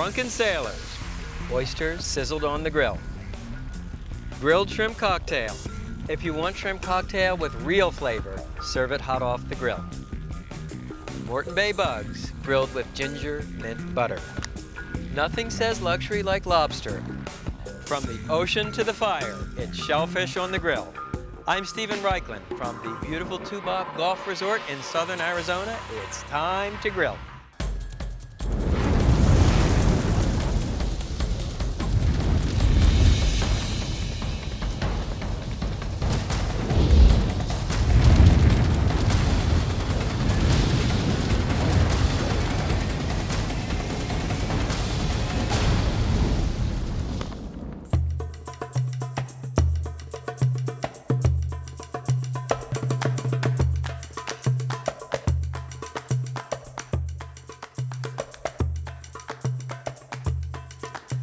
drunken sailors. Oysters sizzled on the grill. Grilled shrimp cocktail. If you want shrimp cocktail with real flavor, serve it hot off the grill. Morton Bay Bugs, grilled with ginger mint butter. Nothing says luxury like lobster. From the ocean to the fire, it's Shellfish on the grill. I'm Raichlen from the beautiful Tubac Golf Resort in southern Arizona. It's time to grill.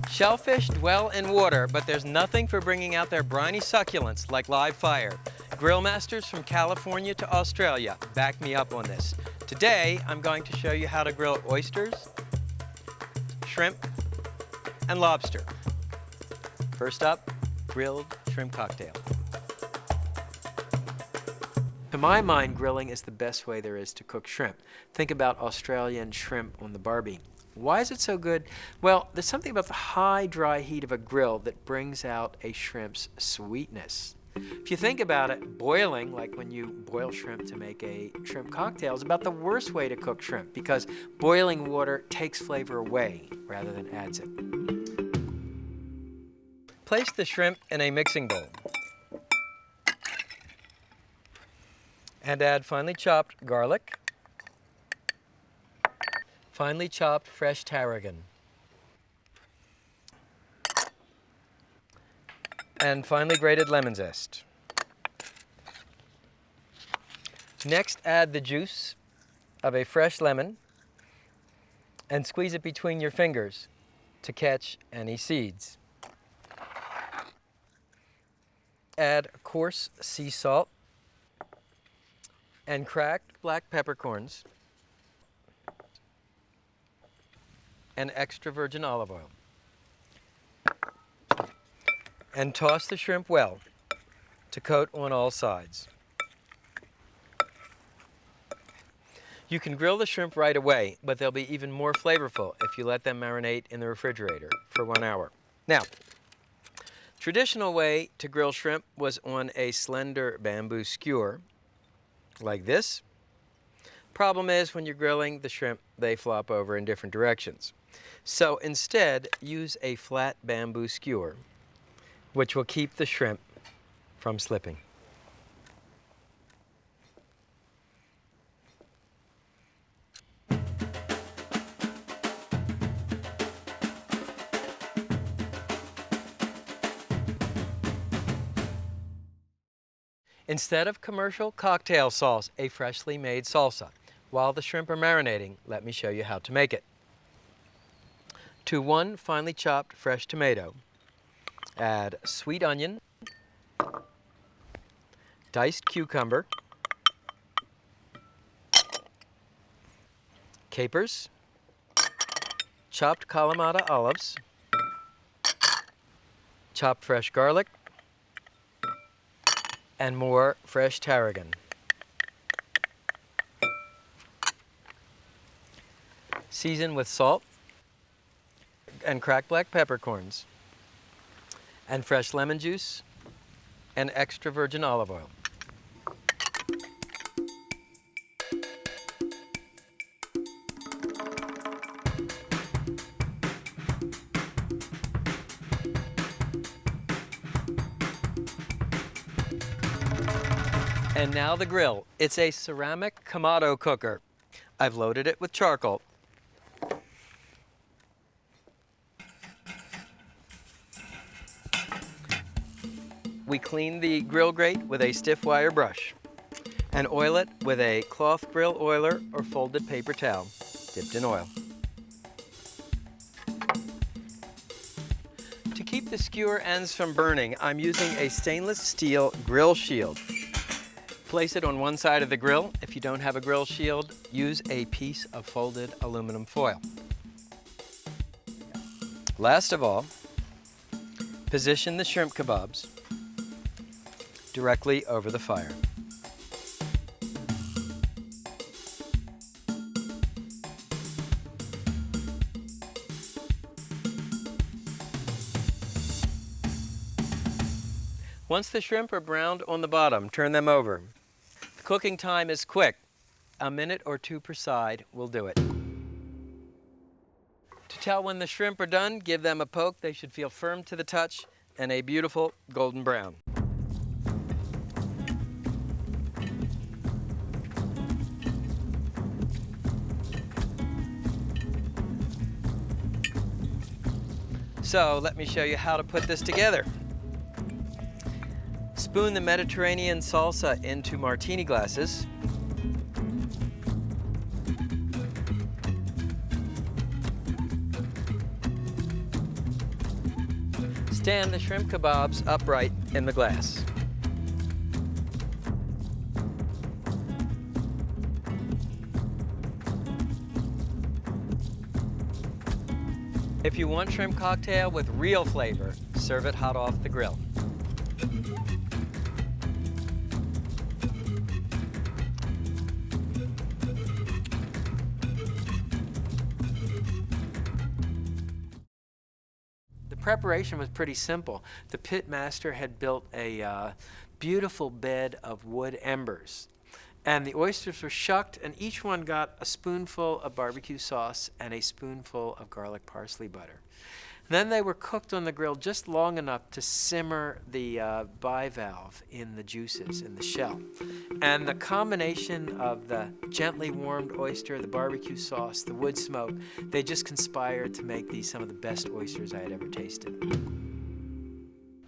Shellfish dwell in water, but there's nothing for bringing out their briny succulence like live fire. Grill masters from California to Australia back me up on this. Today, I'm going to show you how to grill oysters, shrimp, and lobster. First up, grilled shrimp cocktail. To my mind, grilling is the best way there is to cook shrimp. Think about Australian shrimp on the barbie. Why is it so good? Well, there's something about the high, dry heat of a grill that brings out a shrimp's sweetness. If you think about it, boiling, like when you boil shrimp to make a shrimp cocktail, is about the worst way to cook shrimp because boiling water takes flavor away rather than adds it. Place the shrimp in a mixing bowl and add finely chopped garlic, finely chopped fresh tarragon, and finely grated lemon zest. Next, add the juice of a fresh lemon and squeeze it between your fingers to catch any seeds. Add coarse sea salt and cracked black peppercorns and extra virgin olive oil. And toss the shrimp well to coat on all sides. You can grill the shrimp right away, but they'll be even more flavorful if you let them marinate in the refrigerator for 1 hour. Now, traditional way to grill shrimp was on a slender bamboo skewer, like this. Problem is, when you're grilling the shrimp, they flop over in different directions. So instead, use a flat bamboo skewer, which will keep the shrimp from slipping. Instead of commercial cocktail sauce, a freshly made salsa. While the shrimp are marinating, let me show you how to make it. To 1 finely chopped fresh tomato, add sweet onion, diced cucumber, capers, chopped Kalamata olives, chopped fresh garlic, and more fresh tarragon. Season with salt and cracked black peppercorns and fresh lemon juice and extra virgin olive oil. And now the grill. It's a ceramic Kamado cooker. I've loaded it with charcoal. We clean the grill grate with a stiff wire brush and oil it with a cloth grill oiler or folded paper towel dipped in oil. To keep the skewer ends from burning, I'm using a stainless steel grill shield. Place it on one side of the grill. If you don't have a grill shield, use a piece of folded aluminum foil. Last of all, position the shrimp kebabs directly over the fire. Once the shrimp are browned on the bottom, turn them over. The cooking time is quick. A minute or two per side will do it. To tell when the shrimp are done, give them a poke. They should feel firm to the touch and a beautiful golden brown. So let me show you how to put this together. Spoon the Mediterranean salsa into martini glasses. Stand the shrimp kebabs upright in the glass. If you want shrimp cocktail with real flavor, serve it hot off the grill. The preparation was pretty simple. The pit master had built a beautiful bed of wood embers. And the oysters were shucked, and each one got a spoonful of barbecue sauce and a spoonful of garlic parsley butter. Then they were cooked on the grill just long enough to simmer the bivalve in the juices in the shell. And the combination of the gently warmed oyster, the barbecue sauce, the wood smoke, they just conspired to make these some of the best oysters I had ever tasted.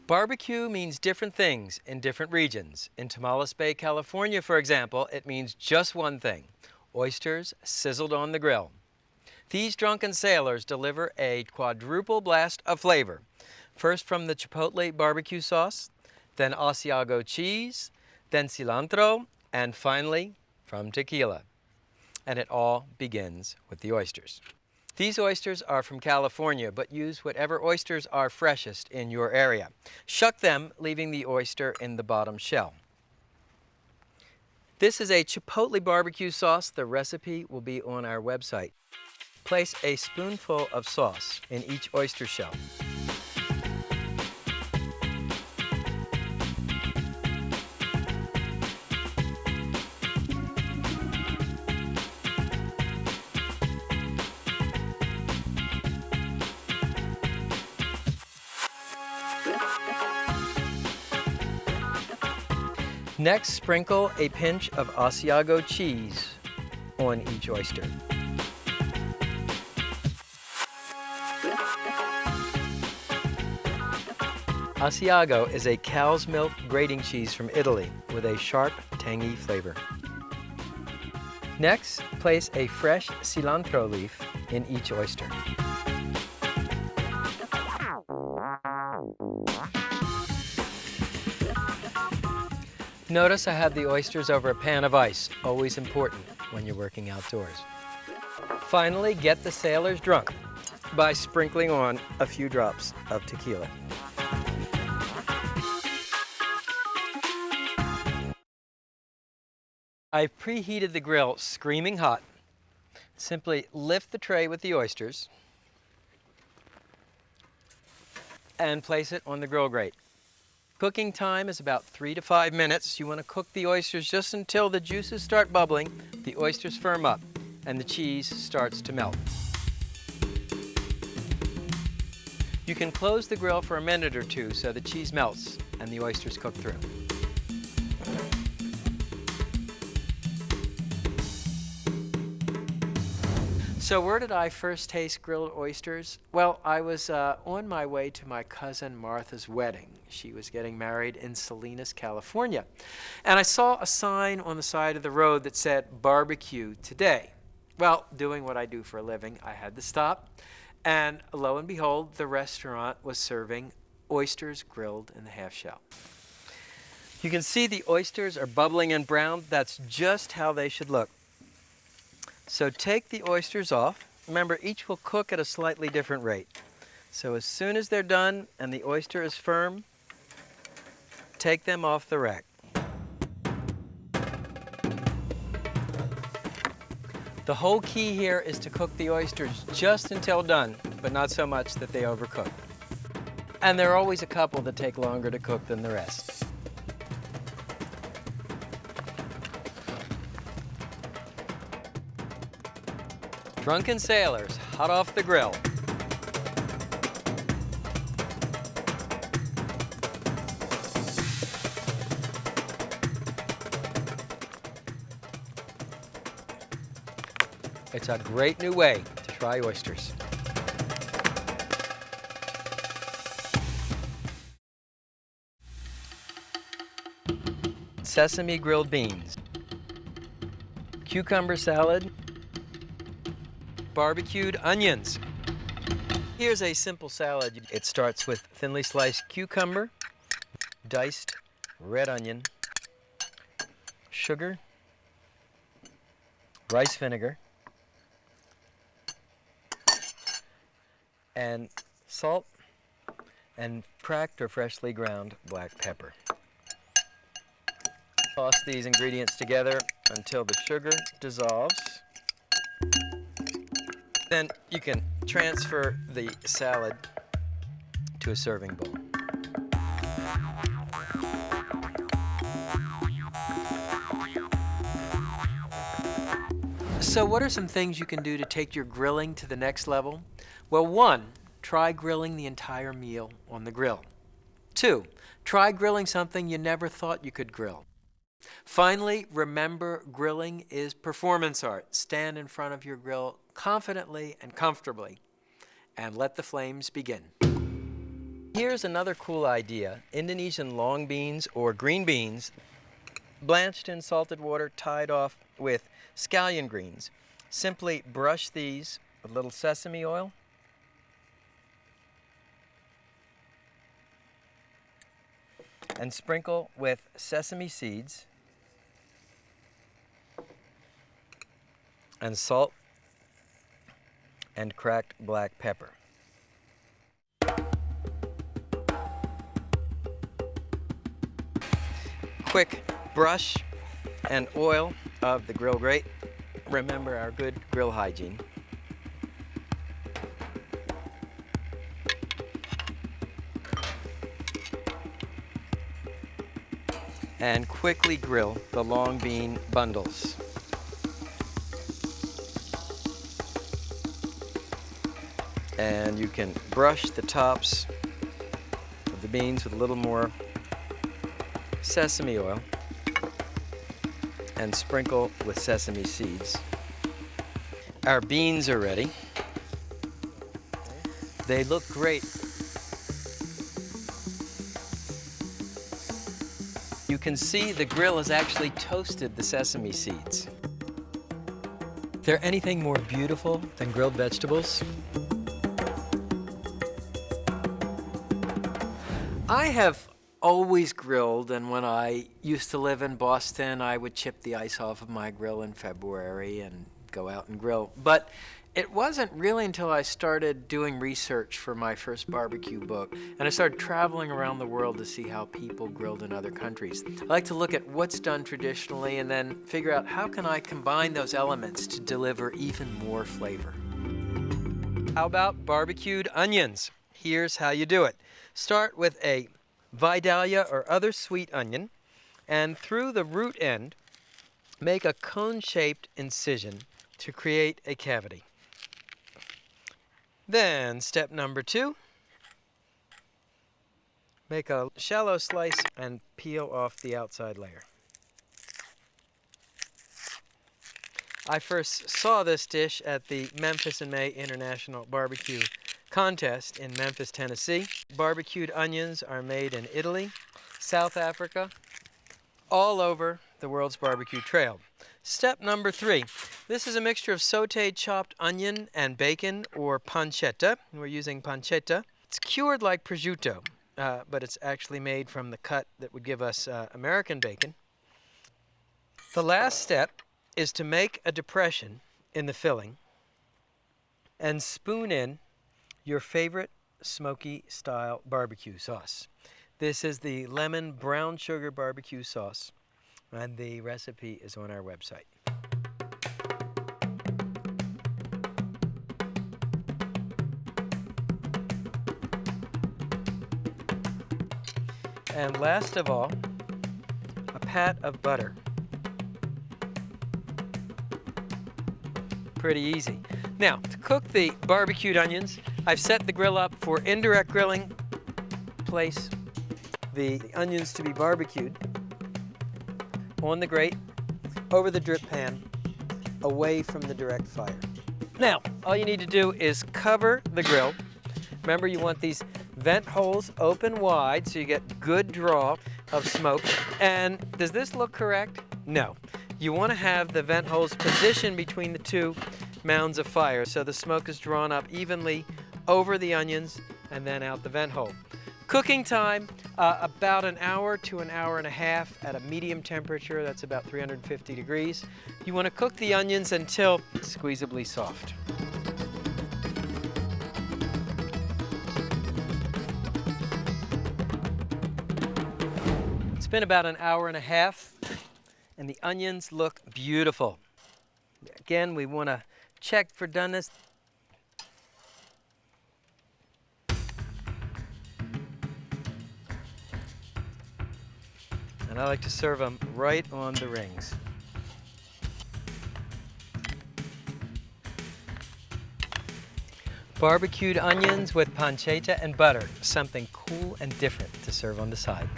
Barbecue means different things in different regions. In Tomales Bay, California, for example, it means just one thing: oysters sizzled on the grill. These drunken sailors deliver a quadruple blast of flavor. First from the chipotle barbecue sauce, then Asiago cheese, then cilantro, and finally from tequila. And it all begins with the oysters. These oysters are from California, but use whatever oysters are freshest in your area. Shuck them, leaving the oyster in the bottom shell. This is a chipotle barbecue sauce. The recipe will be on our website. Place a spoonful of sauce in each oyster shell. Next, sprinkle a pinch of Asiago cheese on each oyster. Asiago is a cow's milk grating cheese from Italy with a sharp, tangy flavor. Next, place a fresh cilantro leaf in each oyster. Notice I have the oysters over a pan of ice, always important when you're working outdoors. Finally, get the sailors drunk by sprinkling on a few drops of tequila. I've preheated the grill screaming hot. Simply lift the tray with the oysters and place it on the grill grate. Cooking time is about 3 to 5 minutes. You want to cook the oysters just until the juices start bubbling, the oysters firm up, and the cheese starts to melt. You can close the grill for a minute or two so the cheese melts and the oysters cook through. So where did I first taste grilled oysters? Well, I was on my way to my cousin Martha's wedding. She was getting married in Salinas, California. And I saw a sign on the side of the road that said, "Barbecue today." Well, doing what I do for a living, I had to stop. And lo and behold, the restaurant was serving oysters grilled in the half shell. You can see the oysters are bubbling and brown. That's just how they should look. So take the oysters off. Remember, each will cook at a slightly different rate. So as soon as they're done and the oyster is firm, take them off the rack. The whole key here is to cook the oysters just until done, but not so much that they overcook. And there are always a couple that take longer to cook than the rest. Drunken sailors, hot off the grill. It's a great new way to try oysters. Sesame grilled beans, cucumber salad, barbecued onions. Here's a simple salad. It starts with thinly sliced cucumber, diced red onion, sugar, rice vinegar, and salt and cracked or freshly ground black pepper. Toss these ingredients together until the sugar dissolves. Then you can transfer the salad to a serving bowl. So what are some things you can do to take your grilling to the next level? Well, 1, try grilling the entire meal on the grill. 2, try grilling something you never thought you could grill. Finally, remember, grilling is performance art. Stand in front of your grill confidently and comfortably, and let the flames begin. Here's another cool idea. Indonesian long beans or green beans, blanched in salted water, tied off with scallion greens. Simply brush these with a little sesame oil. And sprinkle with sesame seeds and salt and cracked black pepper. Quick brush and oil of the grill grate. Remember our good grill hygiene. And quickly grill the long bean bundles. And you can brush the tops of the beans with a little more sesame oil and sprinkle with sesame seeds. Our beans are ready. They look great. You can see the grill has actually toasted the sesame seeds. Is there anything more beautiful than grilled vegetables? I have always grilled, and when I used to live in Boston, I would chip the ice off of my grill in February and go out and grill. But it wasn't really until I started doing research for my first barbecue book, and I started traveling around the world to see how people grilled in other countries. I like to look at what's done traditionally and then figure out how can I combine those elements to deliver even more flavor. How about barbecued onions? Here's how you do it. Start with a Vidalia or other sweet onion, and through the root end, make a cone-shaped incision to create a cavity. Then, step number 2, make a shallow slice and peel off the outside layer. I first saw this dish at the Memphis in May International Barbecue Contest in Memphis, Tennessee. Barbecued onions are made in Italy, South Africa, all over the world's barbecue trail. Step number 3. This is a mixture of sautéed chopped onion and bacon, or pancetta. We're using pancetta. It's cured like prosciutto, but it's actually made from the cut that would give us American bacon. The last step is to make a depression in the filling and spoon in your favorite smoky style barbecue sauce. This is the lemon brown sugar barbecue sauce, and the recipe is on our website. And last of all, a pat of butter. Pretty easy. Now, to cook the barbecued onions, I've set the grill up for indirect grilling. Place the onions to be barbecued on the grate, over the drip pan, away from the direct fire. Now, all you need to do is cover the grill. Remember, you want these vent holes open wide so you get good draw of smoke. And does this look correct? No. You want to have the vent holes positioned between the two mounds of fire so the smoke is drawn up evenly over the onions and then out the vent hole. Cooking time, about an hour to an hour and a half at a medium temperature. That's about 350 degrees. You want to cook the onions until squeezably soft. It's been about an hour and a half, and the onions look beautiful. Again, we want to check for doneness. And I like to serve them right on the rings. Barbecued onions with pancetta and butter, something cool and different to serve on the side.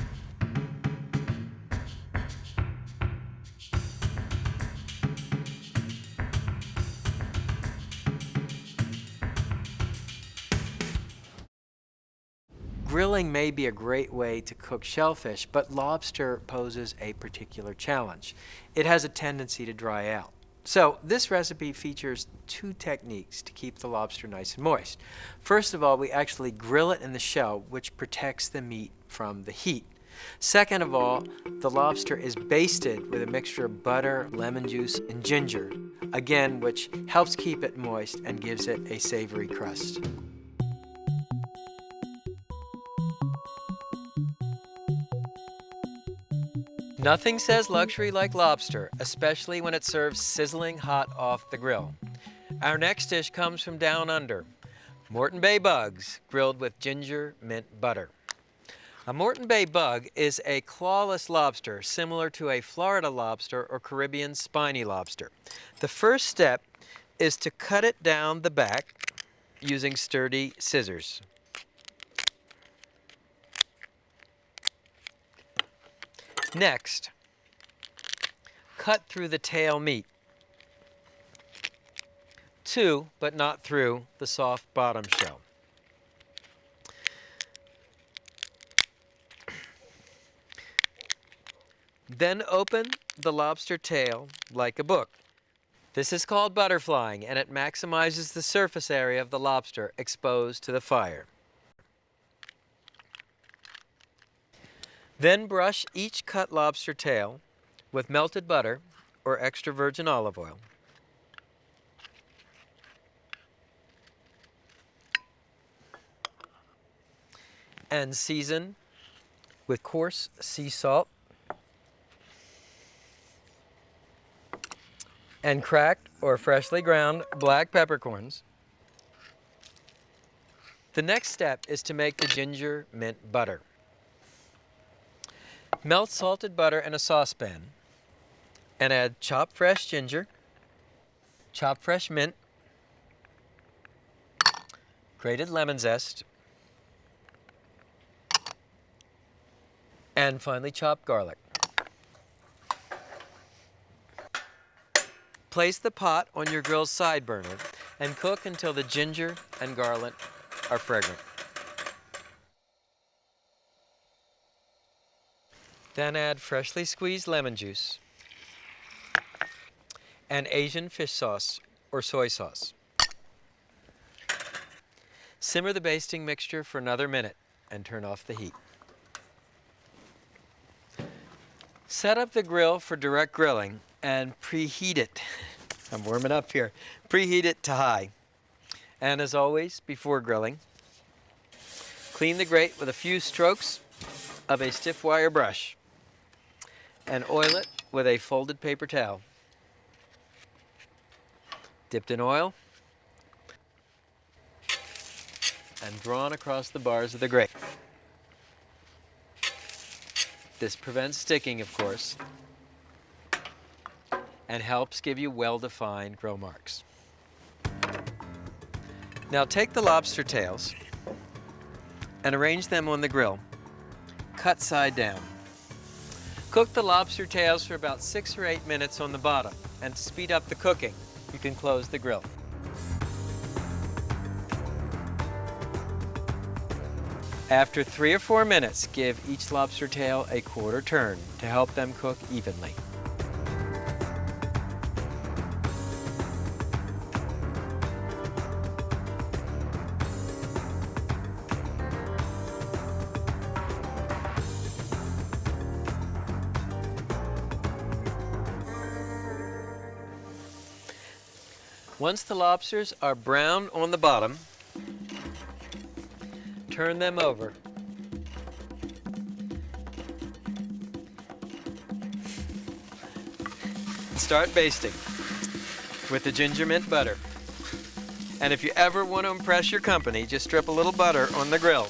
Grilling may be a great way to cook shellfish, but lobster poses a particular challenge. It has a tendency to dry out. So this recipe features two techniques to keep the lobster nice and moist. First of all, we actually grill it in the shell, which protects the meat from the heat. Second of all, the lobster is basted with a mixture of butter, lemon juice, and ginger, again, which helps keep it moist and gives it a savory crust. Nothing says luxury like lobster, especially when it serves sizzling hot off the grill. Our next dish comes from down under, Morton Bay Bugs, grilled with ginger mint butter. A Morton Bay Bug is a clawless lobster similar to a Florida lobster or Caribbean spiny lobster. The first step is to cut it down the back using sturdy scissors. Next, cut through the tail meat to, but not through, the soft bottom shell. Then open the lobster tail like a book. This is called butterflying, and it maximizes the surface area of the lobster exposed to the fire. Then brush each cut lobster tail with melted butter or extra virgin olive oil. And season with coarse sea salt and cracked or freshly ground black peppercorns. The next step is to make the ginger mint butter. Melt salted butter in a saucepan and add chopped fresh ginger, chopped fresh mint, grated lemon zest, and finally chopped garlic. Place the pot on your grill's side burner and cook until the ginger and garlic are fragrant. Then add freshly squeezed lemon juice and Asian fish sauce or soy sauce. Simmer the basting mixture for another minute and turn off the heat. Set up the grill for direct grilling and preheat it. I'm warming up here. Preheat it to high. And as always, before grilling, Clean the grate with a few strokes of a stiff wire brush and oil it with a folded paper towel. Dipped in oil and drawn across the bars of the grate. This prevents sticking, of course, and helps give you well-defined grill marks. Now take the lobster tails and arrange them on the grill, cut side down. Cook the lobster tails for about 6 or 8 minutes on the bottom, and to speed up the cooking, you can close the grill. After 3 or 4 minutes, give each lobster tail a quarter turn to help them cook evenly. Once the lobsters are brown on the bottom, turn them over. Start basting with the ginger mint butter. And if you ever want to impress your company, just strip a little butter on the grill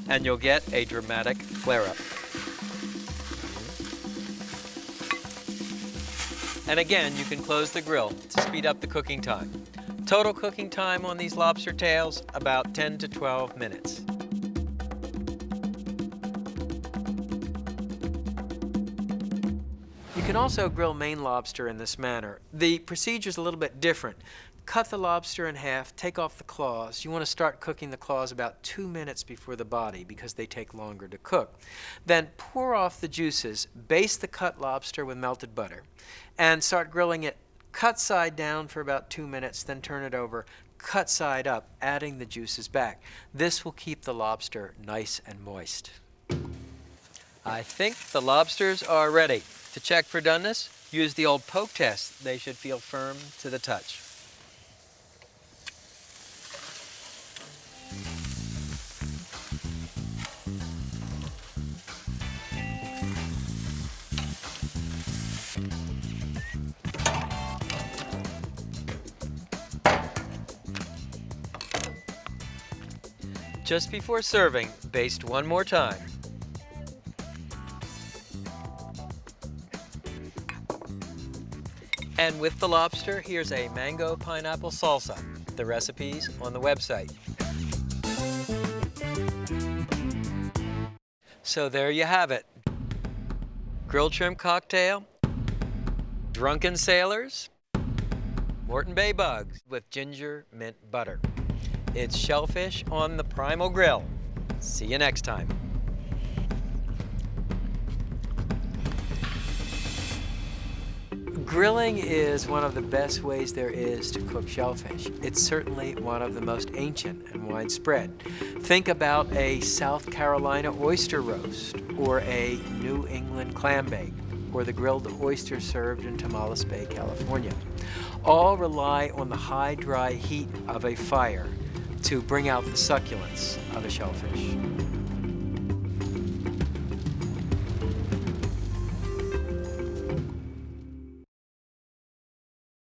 and you'll get a dramatic flare-up. And again, you can close the grill to speed up the cooking time. Total cooking time on these lobster tails, about 10 to 12 minutes. You can also grill Maine lobster in this manner. The procedure is a little bit different. Cut the lobster in half, take off the claws. You want to start cooking the claws about 2 minutes before the body because they take longer to cook. Then pour off the juices, baste the cut lobster with melted butter, and start grilling it cut side down for about 2 minutes, then turn it over, cut side up, adding the juices back. This will keep the lobster nice and moist. I think the lobsters are ready. To check for doneness, use the old poke test. They should feel firm to the touch. Just before serving, baste one more time. And with the lobster, here's a mango pineapple salsa. The recipe's on the website. So there you have it. Grilled shrimp cocktail, drunken sailors, Morton Bay Bugs with ginger mint butter. It's Shellfish on the Primal Grill. See you next time. Grilling is one of the best ways there is to cook shellfish. It's certainly one of the most ancient and widespread. Think about a South Carolina oyster roast, or a New England clam bake, or the grilled oyster served in Tamales Bay, California. All rely on the high, dry heat of a fire to bring out the succulence of a shellfish.